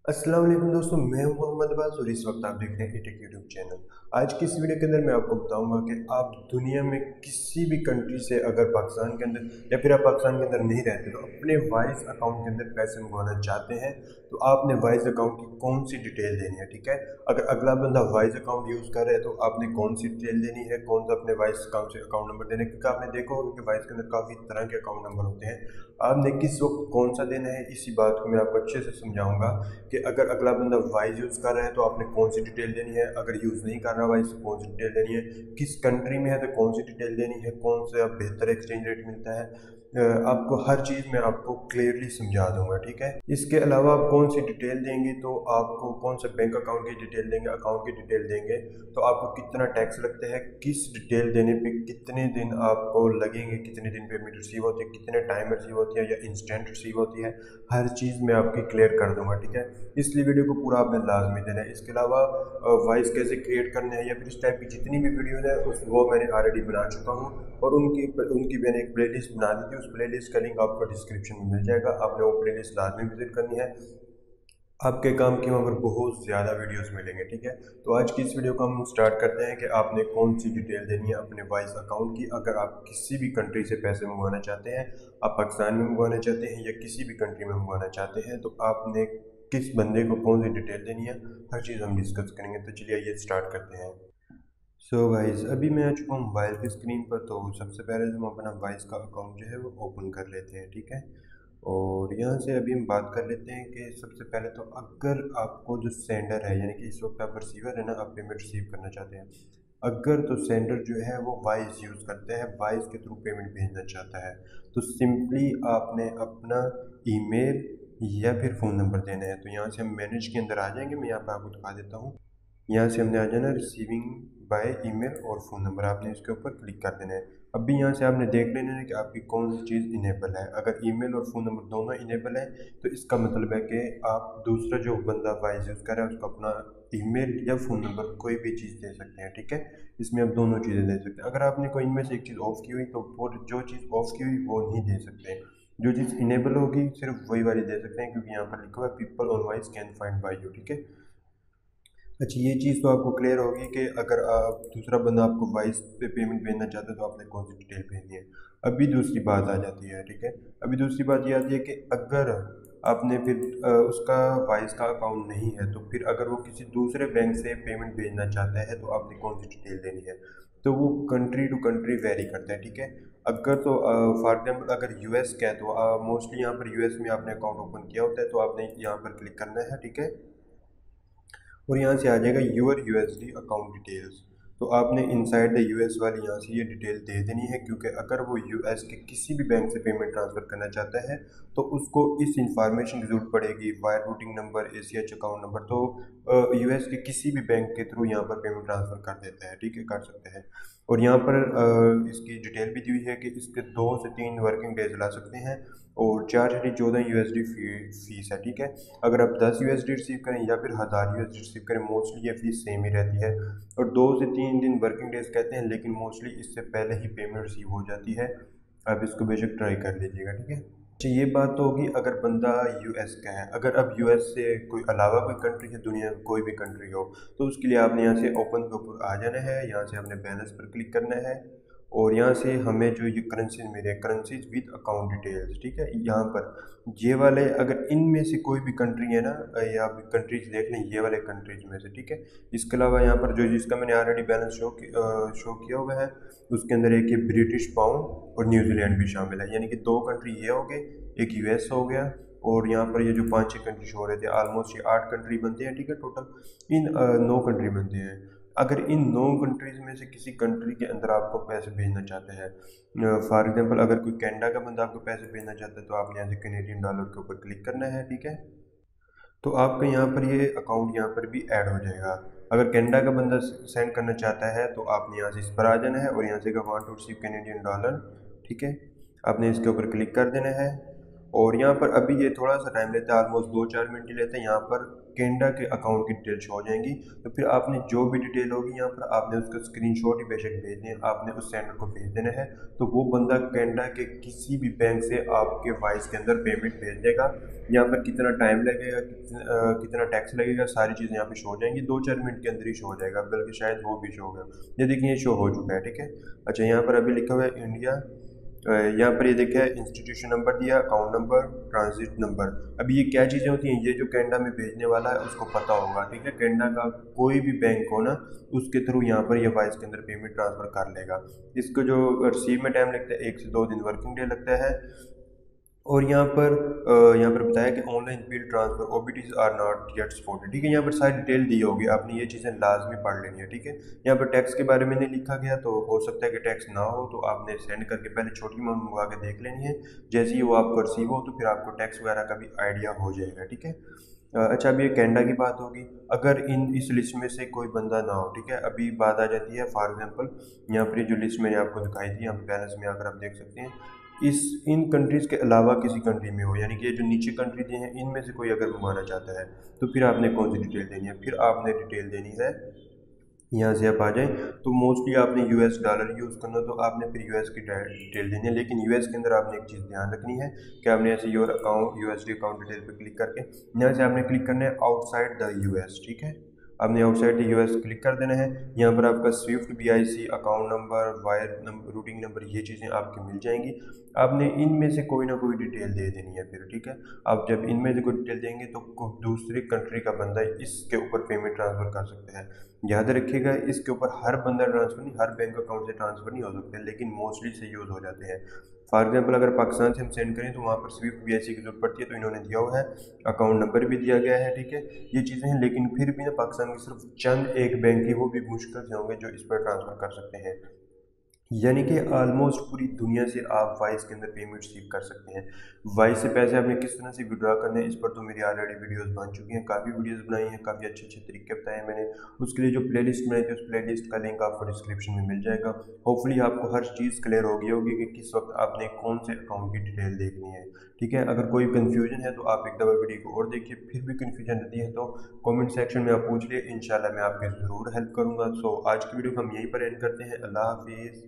अस्सलाम वालेकुम दोस्तों, मैं हूं मोहम्मद अब्बास और इस वक्त आप देख रहे हैं ईटेक यूट्यूब चैनल। आज की इस वीडियो के अंदर मैं आपको बताऊंगा कि आप दुनिया में किसी भी कंट्री से अगर पाकिस्तान के अंदर या फिर आप पाकिस्तान के अंदर नहीं रहते तो अपने वाइज अकाउंट के अंदर पैसे मंगवाना चाहते हैं तो आपने वाइज अकाउंट की कौन सी डिटेल देनी है। ठीक है, अगर अगला बंदा वाइज अकाउंट यूज़ कर रहा है तो आपने कौन सी डिटेल देनी है, कौन सा अपने वाइज अकाउंट से अकाउंट नंबर देना है, क्योंकि आपने देखा होगा कि वाइज के अंदर काफ़ी तरह के अकाउंट नंबर होते हैं। आपने किस वक्त कौन सा देना है, इसी बात को मैं आपको अच्छे से समझाऊंगा कि अगर अगला बंदा वाइज यूज़ कर रहा है तो आपने कौन सी डिटेल देनी है, अगर यूज़ नहीं कर रहा वाइज तो कौन सी डिटेल देनी है, किस कंट्री में है तो कौन सी डिटेल देनी है, कौन सा बेहतर एक्सचेंज रेट मिलता है। आपको हर चीज़ में आपको क्लियरली समझा दूंगा। ठीक है, इसके अलावा आप कौन सी डिटेल देंगे तो आपको कौन सा बैंक अकाउंट की डिटेल देंगे, अकाउंट की डिटेल देंगे तो आपको कितना टैक्स लगता है, किस डिटेल देने पे कितने दिन आपको लगेंगे, कितने दिन पेमेंट रिसीव होती है, कितने टाइम रिसीव होती है या इंस्टेंट रिसीव होती है, हर चीज़ मैं आपकी क्लियर कर दूंगा। ठीक है, इसलिए वीडियो को पूरा आपने लाजमी देना है। इसके अलावा वॉइस कैसे क्रिएट करने हैं या फिर इस टाइप की जितनी भी वीडियोज़ है वो मैंने ऑलरेडी बना चुका हूँ और उनकी उनकी मैंने एक प्लेलिस्ट बना दी थी। उस प्लेलिस्ट का लिंक आपको डिस्क्रिप्शन में मिल जाएगा, आपने वो प्लेलिस्ट लाजमी विजिट करनी है। आपके काम की वहाँ पर बहुत ज़्यादा वीडियोस मिलेंगे। ठीक है, तो आज की इस वीडियो को हम स्टार्ट करते हैं कि आपने कौन सी डिटेल देनी है अपने वाइस अकाउंट की। अगर आप किसी भी कंट्री से पैसे मंगवाना चाहते हैं, आप पाकिस्तान में मंगवाना चाहते हैं या किसी भी कंट्री में मंगवाना चाहते हैं, तो आपने किस बंदे को कौन सी डिटेल देनी है, हर चीज़ हम डिस्कस करेंगे। तो चलिए आइए स्टार्ट करते हैं। सो गाइज, अभी मैं आ चुका हूँ मोबाइल की स्क्रीन पर। तो सबसे पहले हम अपना वाइस का अकाउंट जो है वो ओपन कर लेते हैं। ठीक है, और यहाँ से अभी हम बात कर लेते हैं कि सबसे पहले तो अगर आपको जो सेंडर है, यानी कि इस वक्त आप रिसीवर है ना, आप पेमेंट रिसीव करना चाहते हैं, अगर तो सेंडर जो है वो वाइस यूज़ करते हैं, वाइस के थ्रू पेमेंट भेजना चाहता है, तो सिंपली आपने अपना ईमेल या फिर फ़ोन नंबर देना है। तो यहाँ से हम मैनेज के अंदर आ जाएंगे, मैं यहाँ पर आपको दिखा देता हूँ। यहाँ से हमने आ जाना रिसीविंग बाय ईमेल और फ़ोन नंबर, आपने इसके ऊपर क्लिक कर देना है। अभी यहाँ से आपने देख लेना है कि आपकी कौन सी चीज़ इनेबल है। अगर ईमेल और फ़ोन नंबर दोनों इनेबल है तो इसका मतलब है कि आप दूसरा जो बंदा वाइज यूज़ कर रहा है उसको अपना ईमेल या फ़ोन नंबर कोई भी चीज़ दे सकते हैं। ठीक है, इसमें आप दोनों चीज़ें दे सकते हैं। अगर आपने कोई इनमें से एक चीज़ ऑफ की हुई तो वो जो चीज़ ऑफ की हुई वो नहीं दे सकते। जो चीज़ इनेबल होगी सिर्फ वही वाली दे सकते हैं, क्योंकि यहाँ पर लिखा हुआ है people on wise can find by you. ठीक है, अच्छा ये चीज़ तो आपको क्लियर होगी कि अगर आप दूसरा बंदा आपको वाइस पे पेमेंट भेजना चाहता है तो आपने कौन सी डिटेल भेजनी है। अभी दूसरी बात आ जाती है। ठीक है, अभी दूसरी बात ये आती है कि अगर आपने फिर उसका वाइस का अकाउंट नहीं है तो फिर अगर वो किसी दूसरे बैंक से पेमेंट भेजना चाहता है तो आपने कौन सी डिटेल देनी है। तो वो कंट्री टू कंट्री वेरी करता है। ठीक है, अगर तो फॉर एग्जाम्पल अगर यूएस का है तो मोस्टली यहाँ पर यूएस में आपने अकाउंट ओपन किया होता है तो आपने यहाँ पर क्लिक करना है। ठीक है, और यहाँ से आ जाएगा यूर यूएसडी अकाउंट डिटेल्स। तो आपने इनसाइड द यूएस वाली यहाँ से ये डिटेल दे देनी है, क्योंकि अगर वो यूएस के किसी भी बैंक से पेमेंट ट्रांसफ़र करना चाहता है तो उसको इस इंफॉर्मेशन की जरूरत पड़ेगी, wire routing number, ACH account number. तो यूएस के किसी भी बैंक के थ्रू यहाँ पर पेमेंट ट्रांसफ़र कर देता है। ठीक है, कर सकते हैं। और यहाँ पर इसकी डिटेल भी दी हुई है कि इसके 2 से 3 वर्किंग डेज ला सकते हैं और 4 से 14 यूएसडी फीस है। ठीक है, अगर आप 10 यूएसडी रिसीव करें या फिर 1000 यूएसडी रिसीव करें, मोस्टली ये फीस सेम ही रहती है। और 2 से 3 दिन वर्किंग डेज कहते हैं, लेकिन मोस्टली इससे पहले ही पेमेंट रिसीव हो जाती है। आप इसको बेशक ट्राई कर लीजिएगा। ठीक है, अच्छा ये बात तो होगी अगर बंदा यूएस का है। अगर अब यूएस से कोई अलावा कोई कंट्री है, दुनिया में कोई भी कंट्री हो, तो उसके लिए आपने यहाँ से ओपन के ऊपर आ जाना है। यहाँ से हमने बैलेंस पर क्लिक करना है और यहाँ से हमें जो ये करेंसीज मिले, करेंसीज विद अकाउंट डिटेल्स। ठीक है, यहाँ पर ये वाले अगर इनमें से कोई भी कंट्री है ना, या कंट्रीज देख लें ये वाले कंट्रीज में से। ठीक है, इसके अलावा यहाँ पर जो जिसका मैंने ऑलरेडी बैलेंस शो किया हुआ है उसके अंदर एक ये ब्रिटिश पाउंड और न्यूजीलैंड भी शामिल है, यानी कि 2 कंट्री ये हो गए, एक यूएस हो गया और यहाँ पर ये जो 5-6 कंट्री शो हो रहे थे, ऑलमोस्ट ये 8 कंट्री बनते हैं। ठीक है, टोटल इन 9 कंट्री बनते हैं। अगर इन 9 कंट्रीज़ में से किसी कंट्री के अंदर आपको पैसे भेजना चाहते हैं, फॉर एग्जांपल अगर कोई कनाडा का बंदा आपको पैसे भेजना चाहता है तो आपने यहाँ से कैनेडियन डॉलर के ऊपर क्लिक करना है। ठीक है, तो आपका यहाँ पर ये अकाउंट यहाँ पर भी ऐड हो जाएगा। अगर कनाडा का बंदा सेंड करना चाहता है तो आपने यहाँ से इस पर आ जाना है और यहाँ से want to receive Canadian dollar. ठीक है, आपने इसके ऊपर क्लिक कर देना है और यहाँ पर अभी ये थोड़ा सा टाइम लेता है, ऑलमोस्ट 2-4 मिनट ही लेता है। यहाँ पर कैनेडा के अकाउंट की डिटेल शो हो जाएंगी। तो फिर आपने जो भी डिटेल होगी यहाँ पर आपने उसका स्क्रीनशॉट ही बेशक भेज दें, आपने उस सेंडर को भेज देना है। तो वो बंदा कैनेडा के किसी भी बैंक से आपके वाइस के अंदर पेमेंट भेज देगा। यहाँ पर कितना टाइम लगेगा, कितना टैक्स लगेगा, सारी चीज़ें यहाँ पे शो हो जाएंगी। 2-4 मिनट के अंदर ही शो हो जाएगा, बल्कि शायद वो भी शो हो गया। ये देखिए, ये शो हो चुका है, ठीक है। अच्छा, यहाँ पर अभी लिखा हुआ है इंडिया। यहाँ पर ये देखा है इंस्टीट्यूशन नंबर दिया, अकाउंट नंबर, ट्रांजिट नंबर। अभी ये क्या चीज़ें होती हैं, ये जो कैनेडा में भेजने वाला है उसको पता होगा, ठीक है। कैनेडा का कोई भी बैंक हो ना, उसके थ्रू यहाँ पर ये वाइस के अंदर पेमेंट ट्रांसफ़र कर लेगा। इसको जो रिसीव में टाइम लगता है 1 से 2 दिन वर्किंग डे लगता है। और यहाँ पर बताया कि online bill transfer OBTs are not yet supported, ठीक है। यहाँ पर सारी डिटेल दी होगी, आपने ये चीज़ें लाजमी पढ़ लेनी है, ठीक है। यहाँ पर टैक्स के बारे में नहीं लिखा गया, तो हो सकता है कि टैक्स ना हो, तो आपने सेंड करके पहले छोटी अमाउंट मंगवा के देख लेनी है। जैसे ही वो आपको रिसीव हो तो फिर आपको टैक्स वगैरह का भी आइडिया हो जाएगा, ठीक है। अच्छा, अभी ये कैनेडा की बात होगी। अगर इस लिस्ट में से कोई बंदा ना हो, ठीक है, अभी बात आ जाती है फॉर एग्जांपल यहाँ पर जो लिस्ट मैंने आपको दिखाई थी, हम बैलेंस में आकर आप देख सकते हैं, इन कंट्रीज़ के अलावा किसी कंट्री में हो, यानी कि ये जो नीचे कंट्री दी हैं इनमें से कोई अगर मंगवाना चाहता है, तो फिर आपने कौन सी डिटेल देनी है, फिर आपने डिटेल देनी है, यहाँ से आप आ जाएं तो मोस्टली आपने यूएस डॉलर यूज़ करना, तो आपने फिर यूएस की डिटेल देनी है। लेकिन यूएस के अंदर आपने एक चीज़ ध्यान रखनी है कि आपने ऐसे your account USD account detail पे क्लिक करके यहाँ से आपने क्लिक करना है आउटसाइड द यूएस, ठीक है। आपने आउटसाइड द यूएस क्लिक कर देना है। यहाँ पर आपका Swift BIC account number, wire number, routing number, ये चीज़ें आपकी मिल जाएंगी। आपने इनमें से कोई ना कोई डिटेल दे देनी है फिर, ठीक है। आप जब इनमें से कोई डिटेल देंगे तो दूसरी कंट्री का बंदा इसके ऊपर पेमेंट ट्रांसफ़र कर सकता है। याद रखिएगा, इसके ऊपर हर बंदा ट्रांसफ़र नहीं, हर बैंक अकाउंट से ट्रांसफ़र नहीं हो सकते, लेकिन मोस्टली से यूज़ हो जाते हैं। फॉर एग्जांपल अगर पाकिस्तान से हम सेंड करें तो वहाँ पर स्विफ्ट बीआईसी की जरूरत पड़ती है, तो इन्होंने दिया हुआ है, अकाउंट नंबर भी दिया गया है, ठीक है। ये चीज़ें हैं, लेकिन फिर भी ना पाकिस्तान की सिर्फ चंद एक बैंक ही, वो भी मुश्किल से होंगे जो इस पर ट्रांसफ़र कर सकते हैं। यानी कि ऑलमोस्ट पूरी दुनिया से आप वाइस के अंदर पेमेंट रिसीव कर सकते हैं। वाइस से पैसे आपने किस तरह से विड्रॉ करने हैं, इस पर तो मेरी ऑलरेडी वीडियोस बन चुकी हैं, काफ़ी वीडियोस बनाई हैं, काफ़ी अच्छे अच्छे तरीके बताए मैंने। उसके लिए जो प्लेलिस्ट बनाई थी, उस प्लेलिस्ट का लिंक आपको डिस्क्रिप्शन में मिल जाएगा। होपफुली आपको हर चीज़ क्लियर हो गई होगी कि किस वक्त आपने कौन से अकाउंट की डिटेल देखनी है, ठीक है। अगर कोई कन्फ्यूजन है तो आप एक दफ़ा वीडियो को और देखिए, फिर भी कन्फ्यूजन रहती है तो कमेंट सेक्शन में आप पूछ लिए, इंशाल्लाह मैं आपकी ज़रूर हेल्प करूँगा। सो आज की वीडियो को हम यहीं पर एंड करते हैं। अल्लाह हाफिज़।